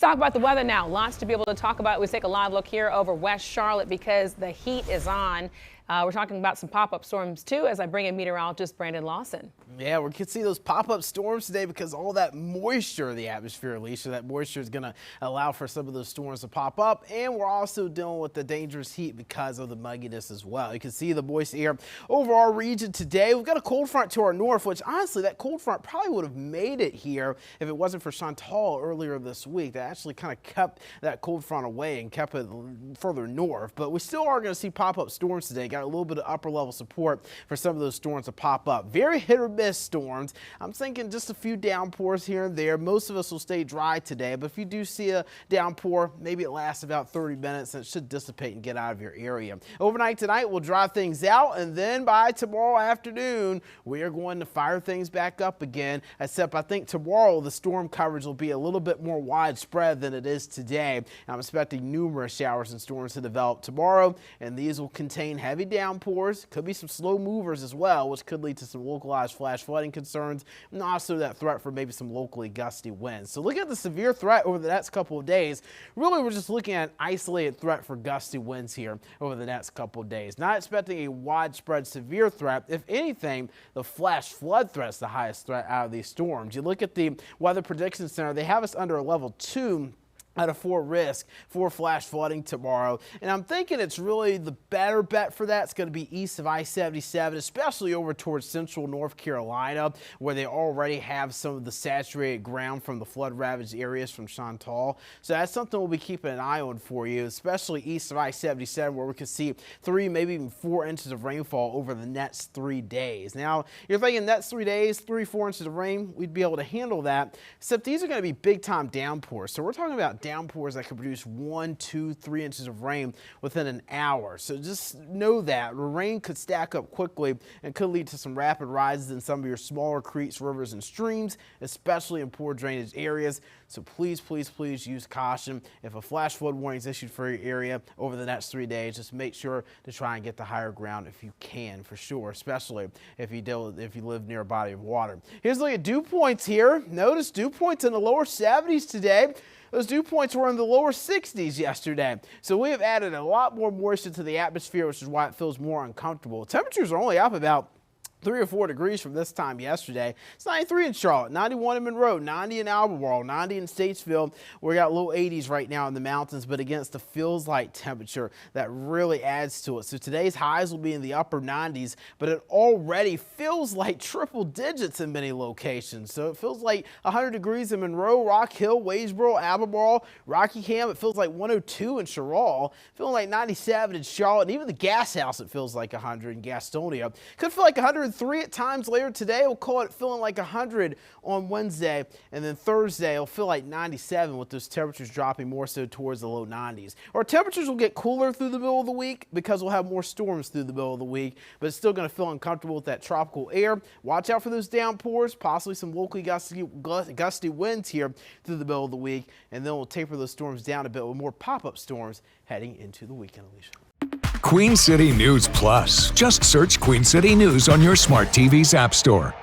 talk about the weather now. Lots to be able to talk about. Let's take a live look here over West Charlotte because the heat is on. We're talking about some pop-up storms too as I bring in meteorologist Brandon Lawson. Yeah, we can see those pop-up storms today because all that moisture in the atmosphere, Alicia. That moisture is going to allow for some of those storms to pop up, and we're also dealing with the dangerous heat because of the mugginess as well. You can see the moist air over our region today. We've got a cold front to our north, which honestly, that cold front probably would have made it here if it wasn't for Chantal earlier this week. That actually kind of kept that cold front away and kept it further north. But we still are going to see pop-up storms today. Got a little bit of upper level support for some of those storms to pop up. Very hit or miss storms. I'm thinking just a few downpours here and there. Most of us will stay dry today, but if you do see a downpour, maybe it lasts about 30 minutes and it should dissipate and get out of your area. Overnight tonight, we'll dry things out, and then by tomorrow afternoon, we are going to fire things back up again, except I think tomorrow the storm coverage will be a little bit more widespread than it is today. I'm expecting numerous showers and storms to develop tomorrow, and these will contain heavy downpours. Could be some slow movers as well, which could lead to some localized flash flooding concerns, and also that threat for maybe some locally gusty winds. So looking at the severe threat over the next couple of days, really we're just looking at an isolated threat for gusty winds here over the next couple of days. Not expecting a widespread severe threat. If anything, the flash flood threat's the highest threat out of these storms. You look at the Weather Prediction Center, they have us under a level 2 out of 4 risk for flash flooding tomorrow. And I'm thinking it's really the better bet for that. It's going to be east of I-77, especially over towards central North Carolina, where they already have some of the saturated ground from the flood ravaged areas from Chantal. So that's something we'll be keeping an eye on for you, especially east of I-77, where we could see 3, maybe even 4 inches of rainfall over the next 3 days. Now, you're thinking next 3 days, 3-4 inches of rain, we'd be able to handle that, except these are going to be big time downpours. So we're talking about downpours that could produce 1, 2, 3 inches of rain within an hour. So just know that rain could stack up quickly and could lead to some rapid rises in some of your smaller creeks, rivers, and streams, especially in poor drainage areas. So please, please, please use caution. If a flash flood warning is issued for your area over the next 3 days, just make sure to try and get to higher ground if you can, for sure, especially if you live near a body of water. Here's a look at dew points here. Notice dew points in the lower 70s today. Those dew points were in the lower 60s yesterday. So we have added a lot more moisture to the atmosphere, which is why it feels more uncomfortable. Temperatures are only up about 3 or 4 degrees from this time yesterday. It's 93 in Charlotte, 91 in Monroe, 90 in Albemarle, 90 in Statesville. We got low 80s right now in the mountains, but against the feels like temperature, that really adds to it. So today's highs will be in the upper 90s, but it already feels like triple digits in many locations. So it feels like 100 degrees in Monroe, Rock Hill, Wadesboro, Albemarle, Rockingham. It feels like 102 in Sherrall, feeling like 97 in Charlotte, and even the Gas House, it feels like 100 in Gastonia. Could feel like 103 at times later today. We'll call it feeling like 100 on Wednesday, and then Thursday it'll feel like 97 with those temperatures dropping more so towards the low 90s. Our temperatures will get cooler through the middle of the week because we'll have more storms through the middle of the week, but it's still going to feel uncomfortable with that tropical air. Watch out for those downpours, possibly some locally gusty winds here through the middle of the week, and then we'll taper those storms down a bit with more pop-up storms heading into the weekend, Alicia. Queen City News Plus. Just search Queen City News on your smart TV's app store.